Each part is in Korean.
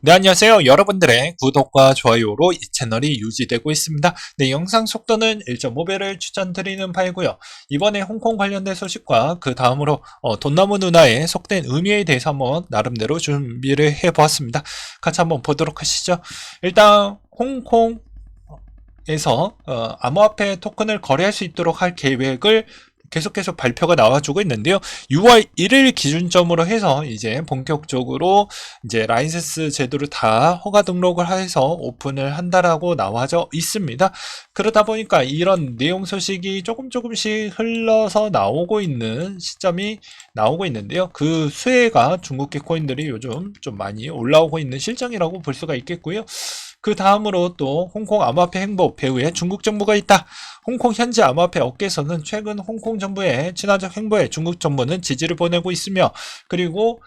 네, 안녕하세요. 여러분들의 구독과 좋아요로 이 채널이 유지되고 있습니다. 네, 영상 속도는 1.5배를 추천드리는 바이고요. 이번에 홍콩 관련된 소식과 그 다음으로 돈나무 누나의 속된 의미에 대해서 한번 나름대로 준비를 해보았습니다. 같이 한번 보도록 하시죠. 일단 홍콩에서 암호화폐 토큰을 거래할 수 있도록 할 계획을 계속 발표가 나와주고 있는데요. 6월 1일 기준점으로 해서 이제 본격적으로 이제 라이센스 제도를 다 허가 등록을 해서 오픈을 한다라고 나와져 있습니다. 그러다 보니까 이런 내용 소식이 조금씩 흘러서 나오고 있는 시점이 나오고 있는데요. 그 수혜가 중국계 코인들이 요즘 좀 많이 올라오고 있는 실정이라고 볼 수가 있겠고요. 그 다음으로 또 홍콩 암호화폐 행보 배후에 중국 정부가 있다. 홍콩 현지 암호화폐 업계에서는 최근 홍콩 정부의 친화적 행보에 중국 정부는 지지를 보내고 있으며, 그리고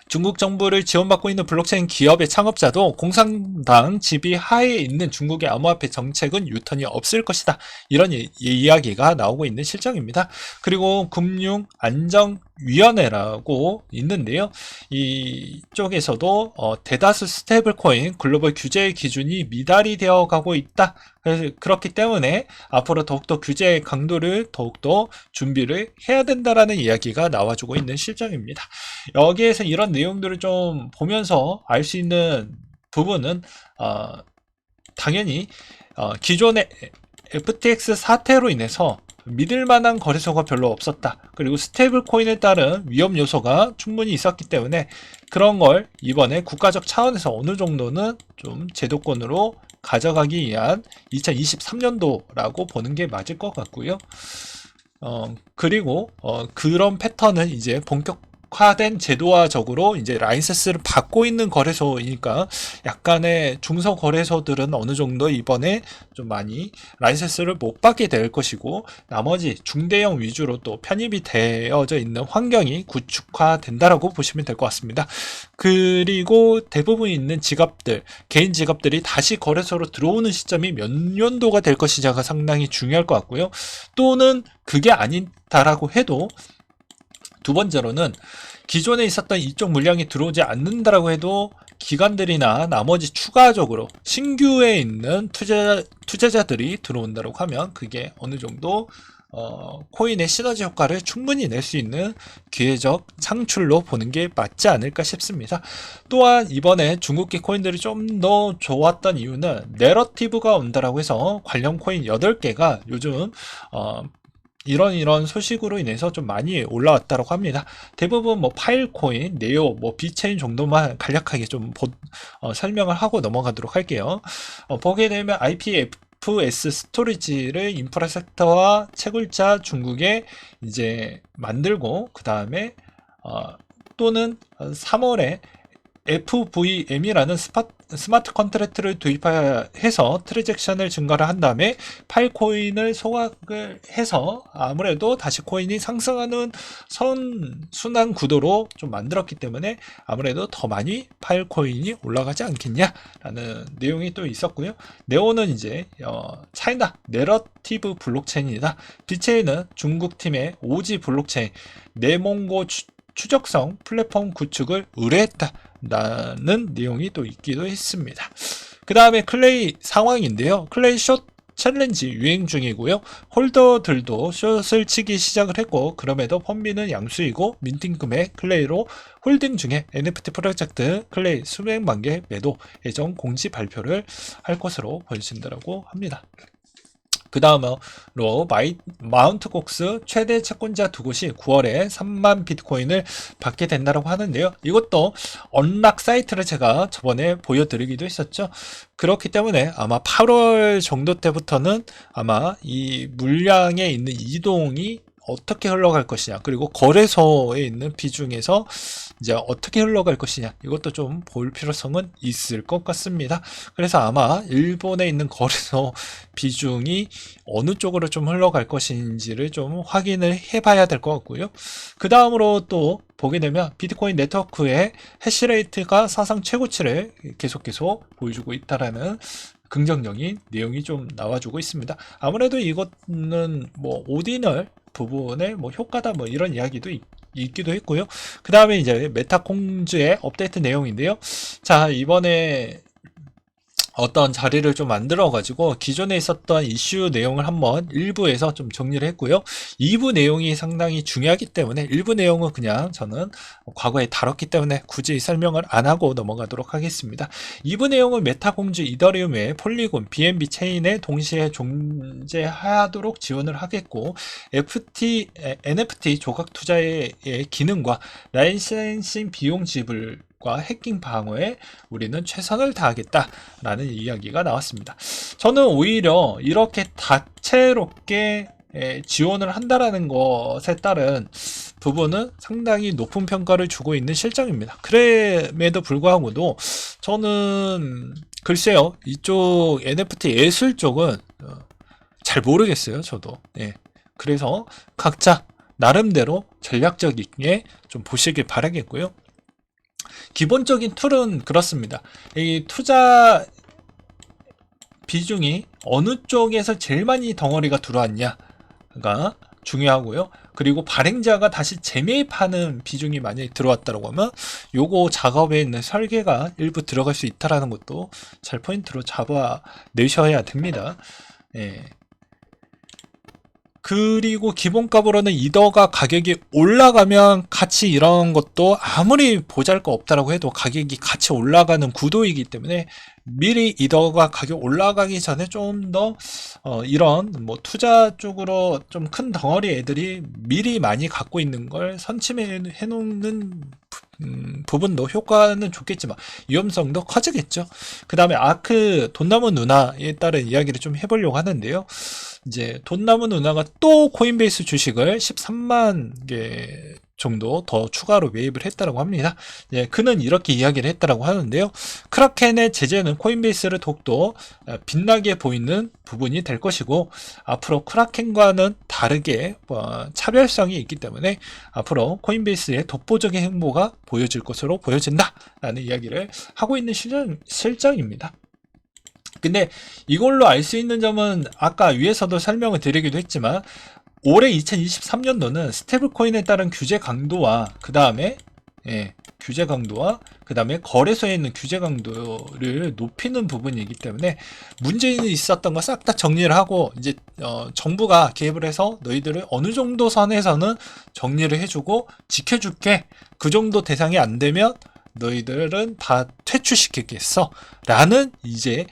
중국 정부를 지원받고 있는 블록체인 기업의 창업자도 공산당 지휘 하에 있는 중국의 암호화폐 정책은 유턴이 없을 것이다. 이런 이야기가 나오고 있는 실정입니다. 그리고 금융안정위원회라고 있는데요. 이쪽에서도 대다수 스테이블 코인 글로벌 규제 기준이 미달이 되어 가고 있다. 그래서 그렇기 때문에 앞으로 더욱더 규제 강도를 더욱더 준비를 해야 된다라는 이야기가 나와주고 있는 실정입니다. 여기에서 이런 내용들을 좀 보면서 알 수 있는 부분은 당연히 기존의 FTX 사태로 인해서 믿을 만한 거래소가 별로 없었다. 그리고 스테이블 코인에 따른 위험 요소가 충분히 있었기 때문에 그런 걸 이번에 국가적 차원에서 어느 정도는 좀 제도권으로 가져가기 위한 2023년도라고 보는 게 맞을 것 같고요. 그리고 그런 패턴은 이제 본격화된 제도화적으로 이제 라이센스를 받고 있는 거래소이니까 약간의 중소 거래소들은 어느 정도 이번에 좀 많이 라이센스를 못 받게 될 것이고, 나머지 중대형 위주로 또 편입이 되어져 있는 환경이 구축화된다라고 보시면 될 것 같습니다. 그리고 대부분 있는 지갑들, 개인 지갑들이 다시 거래소로 들어오는 시점이 몇 년도가 될 것이냐가 상당히 중요할 것 같고요. 또는 그게 아니다라고 해도 두 번째로는 기존에 있었던 이쪽 물량이 들어오지 않는다라고 해도 기관들이나 나머지 추가적으로 신규에 있는 투자자들이 들어온다고 하면 그게 어느 정도 코인의 시너지 효과를 충분히 낼 수 있는 기회적 창출로 보는 게 맞지 않을까 싶습니다. 또한 이번에 중국계 코인들이 좀 더 좋았던 이유는 내러티브가 온다라고 해서 관련 코인 8개가 요즘 이런 소식으로 인해서 좀 많이 올라왔다고 합니다. 대부분 뭐 파일코인, 네오, 뭐 비체인 정도만 간략하게 좀 설명을 하고 넘어가도록 할게요. 보게 되면 IPFS 스토리지를 인프라 섹터와 채굴자 중국에 이제 만들고, 그 다음에 또는 3월에 FVM이라는 스마트 컨트랙트를 도입해서 트랜잭션을 증가를 한 다음에 파일코인을 소각을 해서 아무래도 다시 코인이 상승하는 선순환 구도로 좀 만들었기 때문에 아무래도 더 많이 파일코인이 올라가지 않겠냐라는 내용이 또 있었고요. 네오는 이제 차이나 내러티브 블록체인이다. 비체인은 중국 팀의 오지 블록체인 네몽고 추적성 플랫폼 구축을 의뢰했다라는 내용이 또 있기도 했습니다. 그 다음에 클레이 상황인데요. 클레이 숏 챌린지 유행 중이고요. 홀더들도 숏을 치기 시작을 했고, 그럼에도 펀비는 양수이고 민팅 금액 클레이로 홀딩 중에 NFT 프로젝트 클레이 수백만 개 매도 예정 공지 발표를 할 것으로 보여진다고 합니다. 그 다음으로 마운트 곡스 최대 채권자 두 곳이 9월에 3만 비트코인을 받게 된다고 하는데요. 이것도 언락 사이트를 제가 저번에 보여드리기도 했었죠. 그렇기 때문에 아마 8월 정도 때부터는 아마 이 물량에 있는 이동이 어떻게 흘러갈 것이냐, 그리고 거래소에 있는 비중에서 이제 어떻게 흘러갈 것이냐, 이것도 좀 볼 필요성은 있을 것 같습니다. 그래서 아마 일본에 있는 거래소 비중이 어느 쪽으로 좀 흘러갈 것인지를 좀 확인을 해봐야 될 것 같고요. 그 다음으로 또 보게 되면 비트코인 네트워크의 해시레이트가 사상 최고치를 계속 보여주고 있다라는 긍정적인 내용이 좀 나와주고 있습니다. 아무래도 이것은 뭐 오디널 부분의 뭐 효과다 뭐 이런 이야기도 있기도 했고요. 그 다음에 이제 메타콩즈의 업데이트 내용인데요. 자, 이번에 어떤 자리를 좀 만들어 가지고 기존에 있었던 이슈 내용을 한번 1부에서 좀 정리를 했고요. 2부 내용이 상당히 중요하기 때문에 1부 내용은 그냥 저는 과거에 다뤘기 때문에 굳이 설명을 안 하고 넘어가도록 하겠습니다. 2부 내용은 메타 공주 이더리움의 폴리곤 BNB 체인에 동시에 존재하도록 지원을 하겠고, NFT 조각 투자의 기능과 라이센싱 비용 지불 과 해킹 방어에 우리는 최선을 다하겠다라는 이야기가 나왔습니다. 저는 오히려 이렇게 다채롭게 지원을 한다라는 것에 따른 부분은 상당히 높은 평가를 주고 있는 실정입니다. 그럼에도 불구하고도 저는 글쎄요, 이쪽 NFT 예술 쪽은 잘 모르겠어요. 저도. 그래서 각자 나름대로 전략적이게 좀 보시길 바라겠고요. 기본적인 툴은 그렇습니다. 이 투자 비중이 어느 쪽에서 제일 많이 덩어리가 들어왔냐가 중요하고요. 그리고 발행자가 다시 재매입하는 비중이 만약에 들어왔다고 하면 요거 작업에 있는 설계가 일부 들어갈 수 있다라는 것도 잘 포인트로 잡아 내셔야 됩니다. 그리고 기본값으로는 이더가 가격이 올라가면 같이 이런 것도 아무리 보잘거 없다라고 해도 가격이 같이 올라가는 구도이기 때문에 미리 이더가 가격 올라가기 전에 좀 더 이런 뭐 투자 쪽으로 좀 큰 덩어리 애들이 미리 많이 갖고 있는 걸 선침해 놓는 부분도 효과는 좋겠지만 위험성도 커지겠죠. 그 다음에 아크 돈 남은 누나에 따른 이야기를 좀 해보려고 하는데요. 이제 돈 남은 누나가 또 코인베이스 주식을 13만 개 정도 더 추가로 매입을 했다라고 합니다. 그는 이렇게 이야기를 했다라고 하는데요. 크라켄의 제재는 코인베이스를 더욱더 빛나게 보이는 부분이 될 것이고, 앞으로 크라켄과는 다르게 차별성이 있기 때문에 앞으로 코인베이스의 독보적인 행보가 보여질 것으로 보여진다 라는 이야기를 하고 있는 실정입니다. 근데 이걸로 알 수 있는 점은 아까 위에서도 설명을 드리기도 했지만, 올해 2023년도는 스테이블 코인에 따른 규제 강도와 그 다음에 거래소에 있는 규제 강도를 높이는 부분이기 때문에 문제는 있었던 거 싹 다 정리를 하고, 이제 정부가 개입을 해서 너희들을 어느 정도 선에서는 정리를 해주고 지켜줄게, 그 정도 대상이 안 되면 너희들은 다 퇴출시키겠어 라는 이제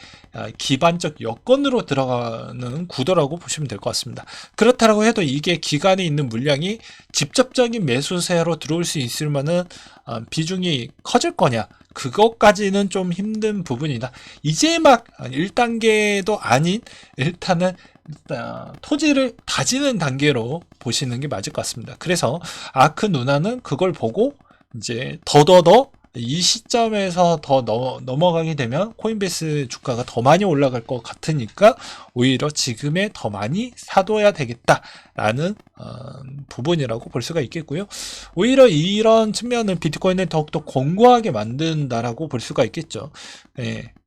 기반적 여건으로 들어가는 구도라고 보시면 될 것 같습니다. 그렇다고 해도 이게 기간에 있는 물량이 직접적인 매수세로 들어올 수 있을 만한 비중이 커질 거냐, 그것까지는 좀 힘든 부분이다. 이제 막 1단계도 아닌 일단은 토지를 다지는 단계로 보시는 게 맞을 것 같습니다. 그래서 아크 누나는 그걸 보고 이제 더더더 이 시점에서 더 넘어가게 되면 코인베이스 주가가 더 많이 올라갈 것 같으니까 오히려 지금에 더 많이 사둬야 되겠다라는 부분이라고 볼 수가 있겠고요. 오히려 이런 측면은 비트코인을 더욱더 견고하게 만든다라고 볼 수가 있겠죠.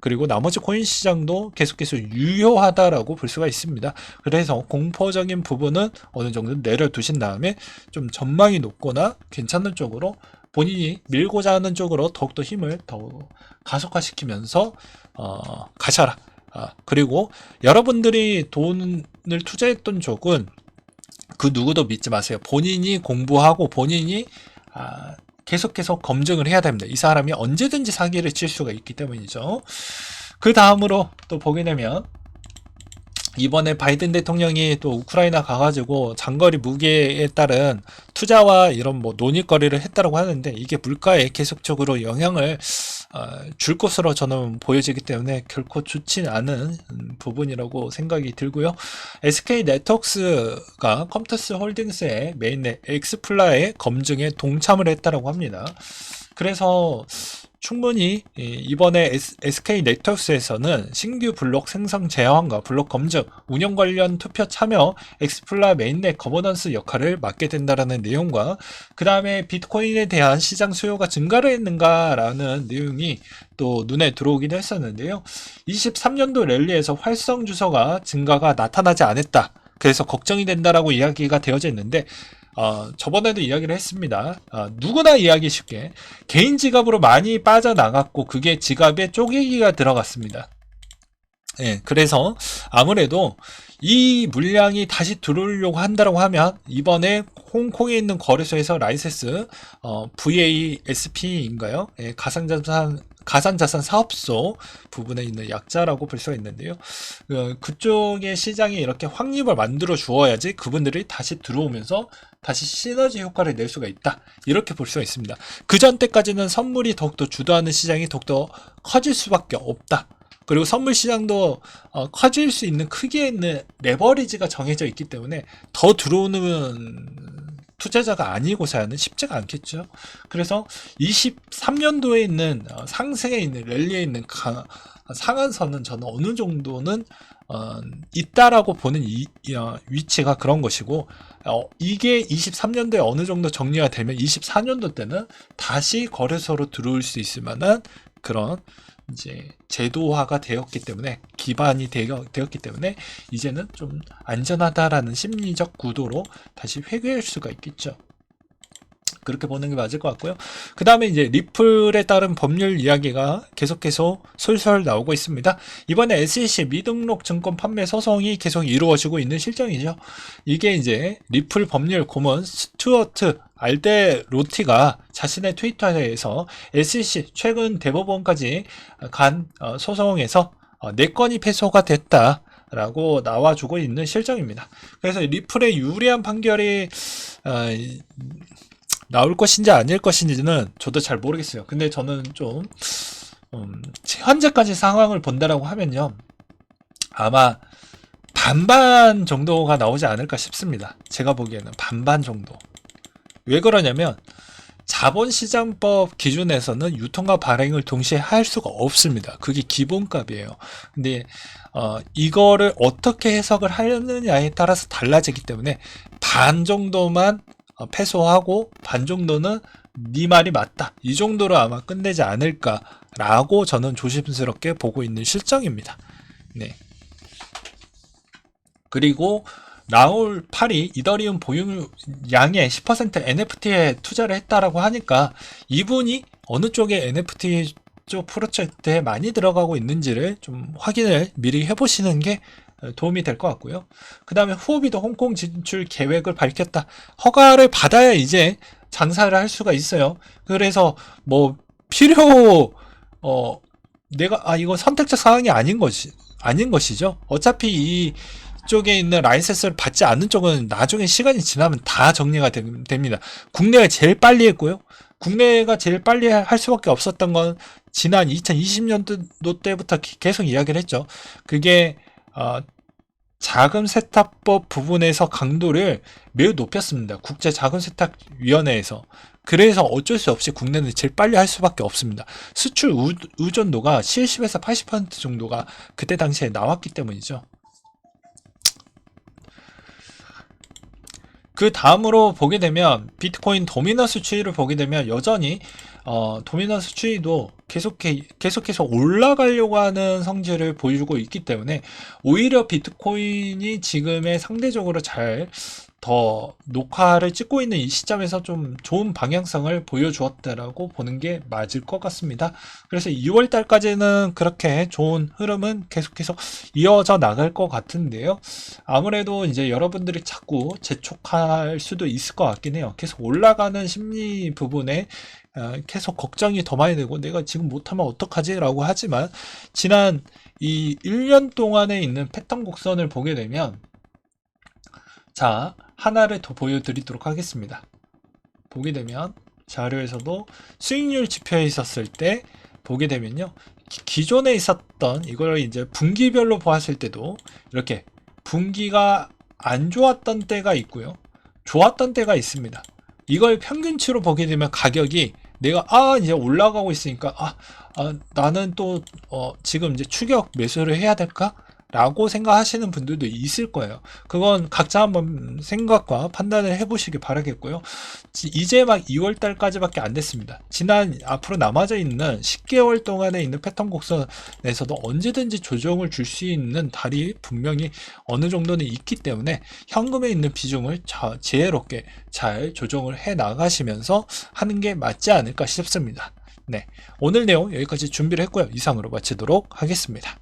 그리고 나머지 코인 시장도 계속해서 유효하다라고 볼 수가 있습니다. 그래서 공포적인 부분은 어느 정도 내려두신 다음에 좀 전망이 높거나 괜찮은 쪽으로 본인이 밀고자 하는 쪽으로 더욱더 힘을 더 가속화시키면서 가셔라. 그리고 여러분들이 돈을 투자했던 쪽은 그 누구도 믿지 마세요. 본인이 공부하고 본인이 계속해서 검증을 해야 됩니다. 이 사람이 언제든지 사기를 칠 수가 있기 때문이죠. 그 다음으로 또 보게 되면 이번에 바이든 대통령이 또 우크라이나 가가지고 장거리 무기에 따른 투자와 이런 뭐 논의거리를 했다고 하는데, 이게 물가에 계속적으로 영향을 줄 것으로 저는 보여지기 때문에 결코 좋지 않은 부분이라고 생각이 들고요. SK 네트워크스가 컴투스 홀딩스의 메인넷 엑스플라의 검증에 동참을 했다고 합니다. 그래서 충분히 이번에 SK 네트워크스에서는 신규 블록 생성 제어함과 블록 검증, 운영 관련 투표 참여, 엑스플라 메인넷 거버넌스 역할을 맡게 된다라는 내용과, 그 다음에 비트코인에 대한 시장 수요가 증가를 했는가라는 내용이 또 눈에 들어오기도 했었는데요. 23년도 랠리에서 활성 주소가 증가가 나타나지 않았다. 그래서 걱정이 된다라고 이야기가 되어져 있는데 저번에도 이야기를 했습니다. 누구나 이해하기 쉽게 개인 지갑으로 많이 빠져나갔고 그게 지갑에 쪼개기가 들어갔습니다. 예, 그래서 아무래도 이 물량이 다시 들어오려고 한다고 하면 이번에 홍콩에 있는 거래소에서 라이센스 VASP인가요? 예, 가상자산 사업소 부분에 있는 약자라고 볼 수가 있는데요. 그쪽의 시장에 이렇게 확립을 만들어 주어야지 그분들이 다시 들어오면서 다시 시너지 효과를 낼 수가 있다. 이렇게 볼 수가 있습니다. 그 전 때까지는 선물이 더욱더 주도하는 시장이 더욱더 커질 수밖에 없다. 그리고 선물 시장도 커질 수 있는 크기에 있는 레버리지가 정해져 있기 때문에 더 들어오는 투자자가 아니고서야는 쉽지가 않겠죠. 그래서 23년도에 있는 상승에 있는 랠리에 있는 상한선은 저는 어느 정도는 있다라고 보는 위치가 그런 것이고 이게 23년도에 어느 정도 정리가 되면 24년도 때는 다시 거래소로 들어올 수 있을 만한 그런 이제 제도화가 되었기 때문에 기반이 되었기 때문에 이제는 좀 안전하다라는 심리적 구도로 다시 회귀할 수가 있겠죠. 그렇게 보는 게 맞을 것 같고요. 그 다음에 이제 리플에 따른 법률 이야기가 계속해서 솔솔 나오고 있습니다. 이번에 SEC 미등록 증권 판매 소송이 계속 이루어지고 있는 실정이죠. 이게 이제 리플 법률 고문 스튜어트 알데로티가 자신의 트위터에서 SEC 최근 대법원까지 간 소송에서 4건이 패소가 됐다. 라고 나와주고 있는 실정입니다. 그래서 리플의 유리한 판결이 나올 것인지 아닐 것인지는 저도 잘 모르겠어요. 근데 저는 좀 현재까지 상황을 본다라고 하면요, 아마 반반 정도가 나오지 않을까 싶습니다. 제가 보기에는 반반 정도. 왜 그러냐면 자본시장법 기준에서는 유통과 발행을 동시에 할 수가 없습니다. 그게 기본값이에요. 근데 이거를 어떻게 해석을 하느냐에 따라서 달라지기 때문에 반 정도만 패소하고 반 정도는 네 말이 맞다. 이 정도로 아마 끝내지 않을까라고 저는 조심스럽게 보고 있는 실정입니다. 네. 그리고 라울 팔이 이더리움 보유량의 10% NFT에 투자를 했다라고 하니까 이분이 어느 쪽에 NFT 쪽 프로젝트에 많이 들어가고 있는지를 좀 확인을 미리 해보시는 게 도움이 될 것 같고요. 그 다음에 후오비도 홍콩 진출 계획을 밝혔다. 허가를 받아야 이제 장사를 할 수가 있어요. 그래서 뭐 내가 이거 선택적 사항이 아닌 것이죠. 어차피 이 쪽에 있는 라이센스를 받지 않는 쪽은 나중에 시간이 지나면 다 정리가 됩니다. 국내가 제일 빨리 했고요. 국내가 제일 빨리 할 수밖에 없었던 건 지난 2020년도 때부터 계속 이야기를 했죠. 그게 자금 세탁법 부분에서 강도를 매우 높였습니다. 국제 자금 세탁위원회에서. 그래서 어쩔 수 없이 국내는 제일 빨리 할 수밖에 없습니다. 수출 의존도가 70에서 80% 정도가 그때 당시에 나왔기 때문이죠. 그 다음으로 보게 되면 비트코인 도미넌스 추이를 보게 되면 여전히 도미넌스 추이도 계속해서 올라가려고 하는 성질을 보여주고 있기 때문에 오히려 비트코인이 지금의 상대적으로 더 녹화를 찍고 있는 이 시점에서 좀 좋은 방향성을 보여주었다라고 보는 게 맞을 것 같습니다. 그래서 2월 달까지는 그렇게 좋은 흐름은 계속해서 이어져 나갈 것 같은데요. 아무래도 이제 여러분들이 자꾸 재촉할 수도 있을 것 같긴 해요. 계속 올라가는 심리 부분에 계속 걱정이 더 많이 되고 내가 지금 못하면 어떡하지? 라고 하지만 지난 이 1년 동안에 있는 패턴 곡선을 보게 되면 자, 하나를 더 보여드리도록 하겠습니다. 보게 되면 자료에서도 수익률 지표에 있었을 때 보게 되면요. 기존에 있었던 이걸 이제 분기별로 보았을 때도 이렇게 분기가 안 좋았던 때가 있고요. 좋았던 때가 있습니다. 이걸 평균치로 보게 되면 가격이 내가 이제 올라가고 있으니까 나는 또 지금 이제 추격 매수를 해야 될까? 라고 생각하시는 분들도 있을 거예요. 그건 각자 한번 생각과 판단을 해보시기 바라겠고요. 이제 막 2월 달까지밖에 안 됐습니다. 지난 앞으로 남아져 있는 10개월 동안에 있는 패턴 곡선에서도 언제든지 조정을 줄 수 있는 달이 분명히 어느 정도는 있기 때문에 현금에 있는 비중을 지혜롭게 잘 조정을 해 나가시면서 하는 게 맞지 않을까 싶습니다. 네, 오늘 내용 여기까지 준비를 했고요. 이상으로 마치도록 하겠습니다.